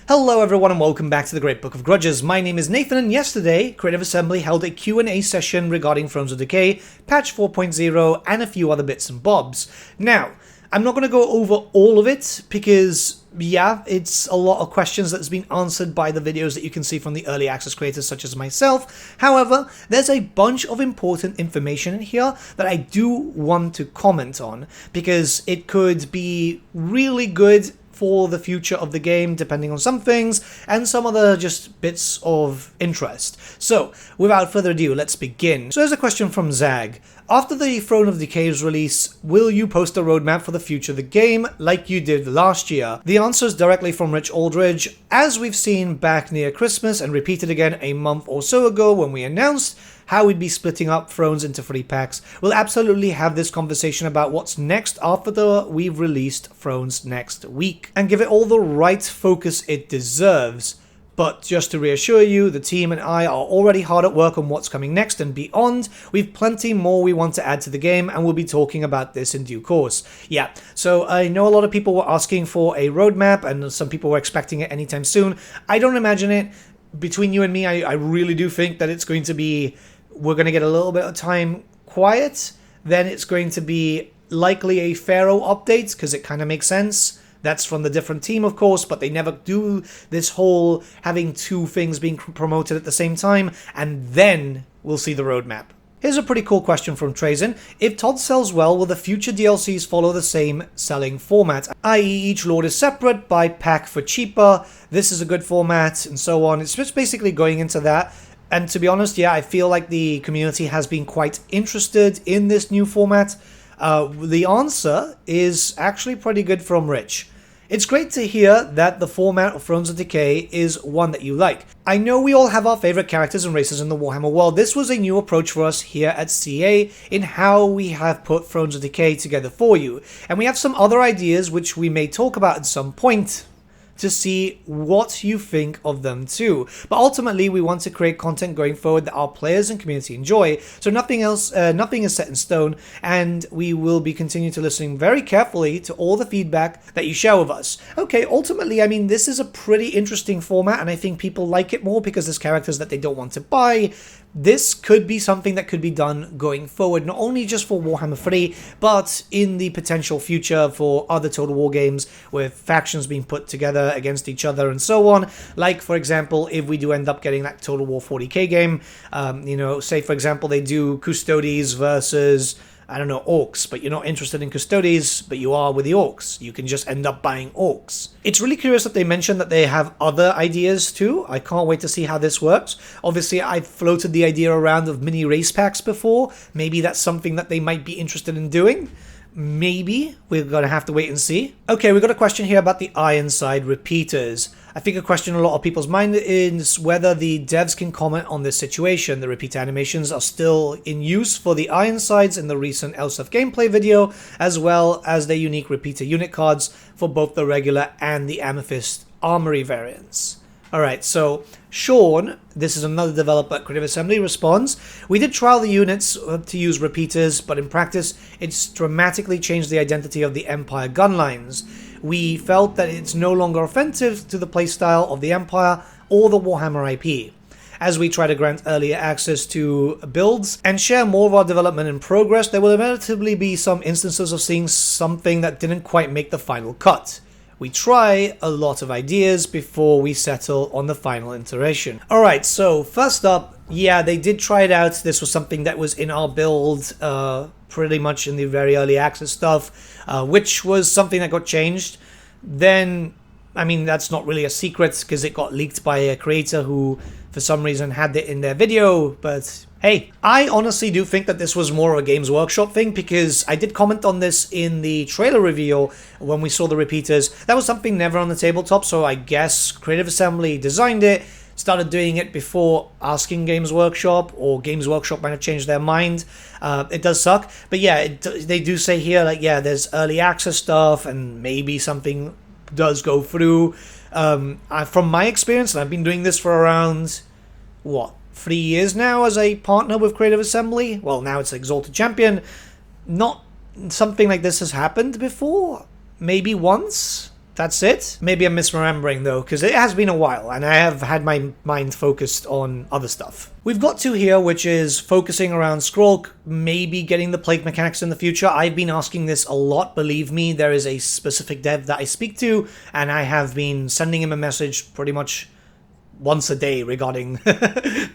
Hello everyone and welcome back to the Great Book of Grudges. My name is Nathan and yesterday, Creative Assembly held a Q&A session regarding Thrones of Decay, patch 4.0 and a few other bits and bobs. Now, I'm not going to go over all of it because, yeah, it's a lot of questions that's been answered by the videos that you can see from the early access creators such as myself. However, there's a bunch of important information in here that I do want to comment on because it could be really good for the future of the game, depending on some things, and some other just bits of interest. So, without further ado, let's begin. So there's a question from Zag. After the Thrones of Decay's release, will you post a roadmap for the future of the game, like you did last year? The answer is directly from Rich Aldridge. As we've seen back near Christmas, and repeated again a month or so ago when we announced how we'd be splitting up Thrones into 3 packs, we'll absolutely have this conversation about what's next after we've released Thrones next week, and give it all the right focus it deserves. But just to reassure you, the team and I are already hard at work on what's coming next and beyond. We've plenty more we want to add to the game, and we'll be talking about this in due course. Yeah, so I know a lot of people were asking for a roadmap, and some people were expecting it anytime soon. I don't imagine it. Between you and me, I really do think that it's going to be, we're going to get a little bit of time quiet, then it's going to be likely a Pharaoh update, because it kind of makes sense. That's from the different team, of course, but they never do this whole having 2 things being promoted at the same time, and then we'll see the roadmap. Here's a pretty cool question from Trazen. If Todd sells well, will the future DLCs follow the same selling format, i.e. each lord is separate, buy pack for cheaper, this is a good format, and so on? It's just basically going into that. And to be honest, yeah, I feel like the community has been quite interested in this new format. The answer is actually pretty good from Rich. It's great to hear that the format of Thrones of Decay is one that you like. I know we all have our favorite characters and races in the Warhammer world. This was a new approach for us here at CA in how we have put Thrones of Decay together for you. And we have some other ideas which we may talk about at some point to see what you think of them too. But ultimately, we want to create content going forward that our players and community enjoy, so nothing is set in stone, and we will be continuing to listen very carefully to all the feedback that you share with us. Okay, ultimately, I mean, this is a pretty interesting format, and I think people like it more because there's characters that they don't want to buy. This could be something that could be done going forward, not only just for Warhammer 3, but in the potential future for other Total War games with factions being put together against each other and so on. Like, for example, if we do end up getting that Total War 40k game, say, for example, they do Custodes versus, I don't know, Orcs, but you're not interested in Custodes, but you are with the Orcs. You can just end up buying Orcs. It's really curious that they mentioned that they have other ideas too. I can't wait to see how this works. Obviously, I've floated the idea around of mini race packs before. Maybe that's something that they might be interested in doing. Maybe. We're going to have to wait and see. Okay, we've got a question here about the Ironside repeaters. I think a question in a lot of people's mind is whether the devs can comment on this situation. The repeater animations are still in use for the Ironsides in the recent LSF gameplay video, as well as their unique repeater unit cards for both the regular and the Amethyst Armory variants. Alright, so Sean, this is another developer at Creative Assembly, responds, we did trial the units to use repeaters, but in practice, it's dramatically changed the identity of the Empire gun lines. We felt that it's no longer offensive to the playstyle of the Empire or the Warhammer IP. As we try to grant earlier access to builds and share more of our development in progress, there will inevitably be some instances of seeing something that didn't quite make the final cut. We try a lot of ideas before we settle on the final iteration. Alright, so first up, yeah, they did try it out. This was something that was in our build pretty much in the very early access stuff, which was something that got changed. Then, I mean, that's not really a secret because it got leaked by a creator who, for some reason, had it in their video, but hey, I honestly do think that this was more of a Games Workshop thing because I did comment on this in the trailer reveal when we saw the repeaters. That was something never on the tabletop, so I guess Creative Assembly designed it, started doing it before asking Games Workshop, or Games Workshop might have changed their mind. It does suck, but yeah, they do say here, like, yeah, there's early access stuff, and maybe something does go through. From my experience, and I've been doing this for around, 3 years now as a partner with Creative Assembly. Well, now it's Exalted Champion. Not something like this has happened before. Maybe once. That's it? Maybe I'm misremembering though, because it has been a while and I have had my mind focused on other stuff. We've got to here, which is focusing around Skrulk, maybe getting the plague mechanics in the future. I've been asking this a lot, believe me. There is a specific dev that I speak to, and I have been sending him a message pretty much once a day regarding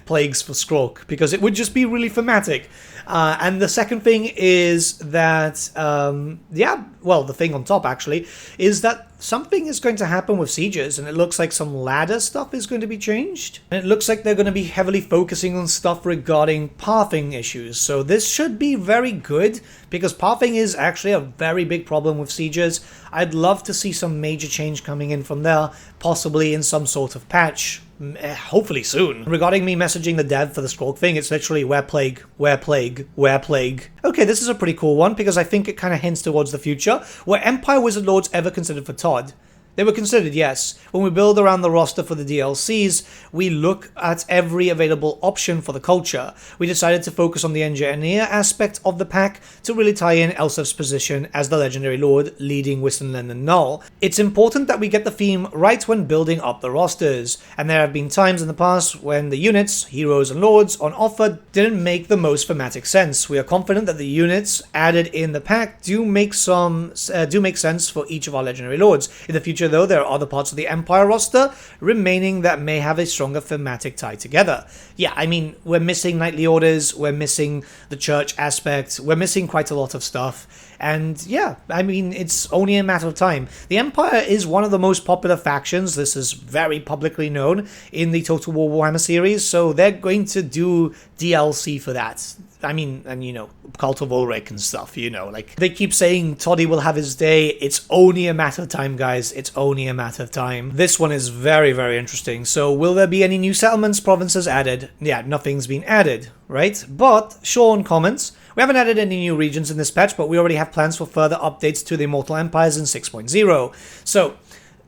plagues for Skrulk, because it would just be really thematic. And the second thing is that, the thing on top actually, is that something is going to happen with sieges, and it looks like some ladder stuff is going to be changed. And it looks like they're going to be heavily focusing on stuff regarding pathing issues. So this should be very good, because pathing is actually a very big problem with sieges. I'd love to see some major change coming in from there, possibly in some sort of patch. Hopefully soon. Regarding me messaging the dev for the Skrulk thing, it's literally where plague, where plague, where plague. Okay, this is a pretty cool one, because I think it kind of hints towards the future. Were Empire Wizard Lords ever considered for Todd? They were considered, yes. When we build around the roster for the DLCs, we look at every available option for the culture. We decided to focus on the engineer aspect of the pack to really tie in Elsef's position as the legendary lord leading Wistonlen and Null. It's important that we get the theme right when building up the rosters, and there have been times in the past when the units, heroes and lords on offer didn't make the most thematic sense. We are confident that the units added in the pack do make sense for each of our legendary lords. In the future though, there are other parts of the Empire roster remaining that may have a stronger thematic tie together. Yeah, I mean, we're missing knightly orders, we're missing the church aspect, we're missing quite a lot of stuff. And yeah, I mean, it's only a matter of time. The Empire is one of the most popular factions, this is very publicly known, in the Total War Warhammer series, so they're going to do DLC for that. I mean, and you know, Cult of Ulrich and stuff, you know, like, they keep saying Toddy will have his day. It's only a matter of time, guys. It's only a matter of time. This one is very, very interesting. So, will there be any new settlements, provinces added? Yeah, nothing's been added, right? But, Sean comments, we haven't added any new regions in this patch, but we already have plans for further updates to the Immortal Empires in 6.0. So,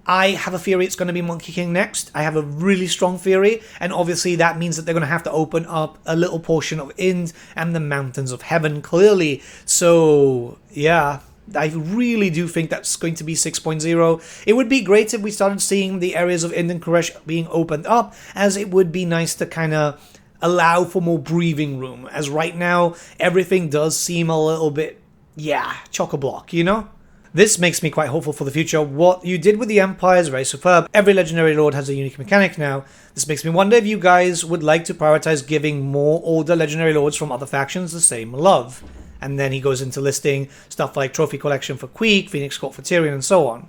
I have a theory it's going to be Monkey King next. I have a really strong theory, and obviously that means that they're going to have to open up a little portion of Ind and the Mountains of Heaven, clearly. So, yeah, I really do think that's going to be 6.0. It would be great if we started seeing the areas of Ind and Koresh being opened up, as it would be nice to kind of allow for more breathing room, as right now, everything does seem a little bit, chock-a-block, you know? This makes me quite hopeful for the future. What you did with the Empire is very superb. Every legendary lord has a unique mechanic now. This makes me wonder if you guys would like to prioritize giving more older legendary lords from other factions the same love. And then he goes into listing stuff like Trophy Collection for Queek, Phoenix Court for Tyrion, and so on.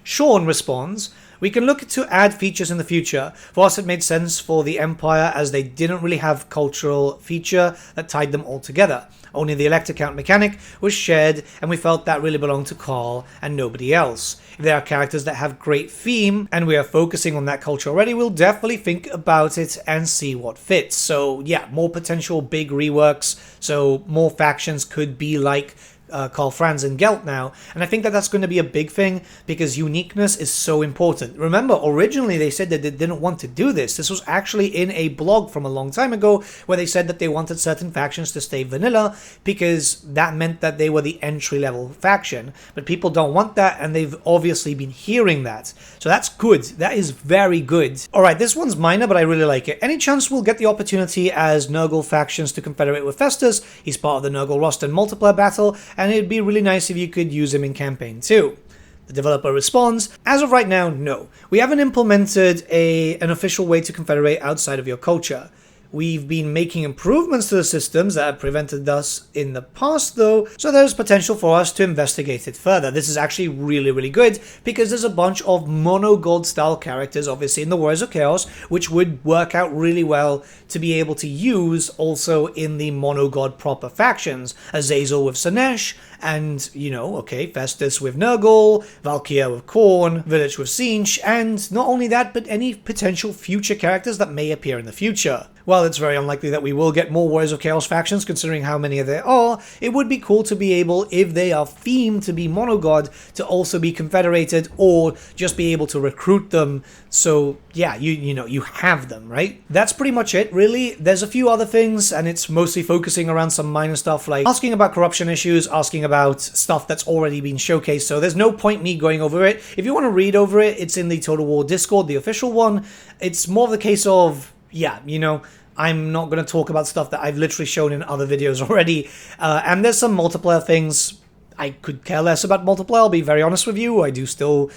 Sean responds, we can look to add features in the future. For us it made sense for the Empire as they didn't really have cultural feature that tied them all together. Only the Elector Count mechanic was shared, and we felt that really belonged to Carl and nobody else. If there are characters that have great theme, and we are focusing on that culture already, we'll definitely think about it and see what fits. So yeah, more potential big reworks, so more factions could be like Karl Franz and Gelt now, and I think that that's going to be a big thing because uniqueness is so important. Remember, originally they said that they didn't want to do this. This was actually in a blog from a long time ago where they said that they wanted certain factions to stay vanilla because that meant that they were the entry-level faction, but people don't want that, and they've obviously been hearing that. So that's good. That is very good. Alright, this one's minor, but I really like it. Any chance we'll get the opportunity as Nurgle factions to confederate with Festus? He's part of the Nurgle roster in multiplayer battle, and it'd be really nice if you could use him in campaign too. The developer responds, as of right now, no. We haven't implemented an official way to confederate outside of your culture. We've been making improvements to the systems that have prevented us in the past though, so there's potential for us to investigate it further. This is actually really, really good because there's a bunch of mono-god style characters obviously in the Warriors of Chaos which would work out really well to be able to use also in the mono-god proper factions. Azazel with Sinesh, and, you know, okay, Festus with Nurgle, Valkyria with Khorne, Village with Sinch, and not only that, but any potential future characters that may appear in the future. while it's very unlikely that we will get more Warriors of Chaos factions, considering how many there are, it would be cool to be able, if they are themed to be monogod, to also be confederated, or just be able to recruit them. So yeah, you know, you have them, right? That's pretty much it, really. There's a few other things, and it's mostly focusing around some minor stuff, like asking about corruption issues, asking about stuff that's already been showcased. So there's no point me going over it. If you want to read over it, it's in the Total War Discord, the official one. It's more of the case of, yeah, you know, I'm not going to talk about stuff that I've literally shown in other videos already. And there's some multiplayer things. I could care less about multiplayer, I'll be very honest with you. I do still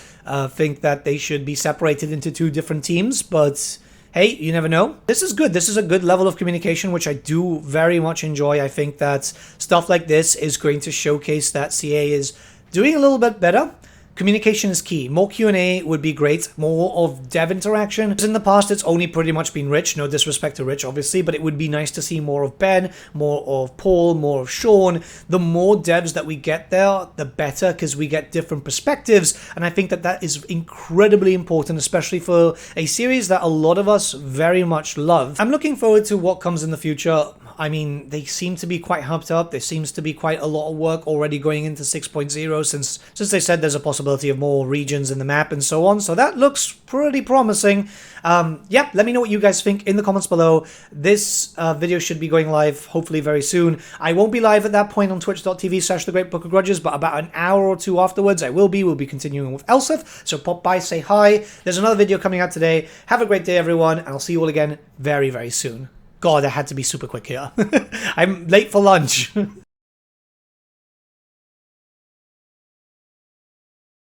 think that they should be separated into two different teams, but hey, you never know. This is good. This is a good level of communication, which I do very much enjoy. I think that stuff like this is going to showcase that CA is doing a little bit better. Communication is key. More Q&A would be great. More of dev interaction. In the past, it's only pretty much been Rich. No disrespect to Rich, obviously, but it would be nice to see more of Ben, more of Paul, more of Sean. The more devs that we get there, the better, because we get different perspectives, and I think that that is incredibly important, especially for a series that a lot of us very much love. I'm looking forward to what comes in the future. I mean, they seem to be quite hyped up. There seems to be quite a lot of work already going into 6.0 since they said there's a possibility of more regions in the map and so on. So that looks pretty promising. Yeah, let me know what you guys think in the comments below. This video should be going live hopefully very soon. I won't be live at that point on twitch.tv/thegreatbookofgrudges, but about an hour or two afterwards I will be. We'll be continuing with Elsif, so pop by, say hi. There's another video coming out today. Have a great day, everyone, and I'll see you all again very, very soon. God, I had to be super quick here. I'm late for lunch.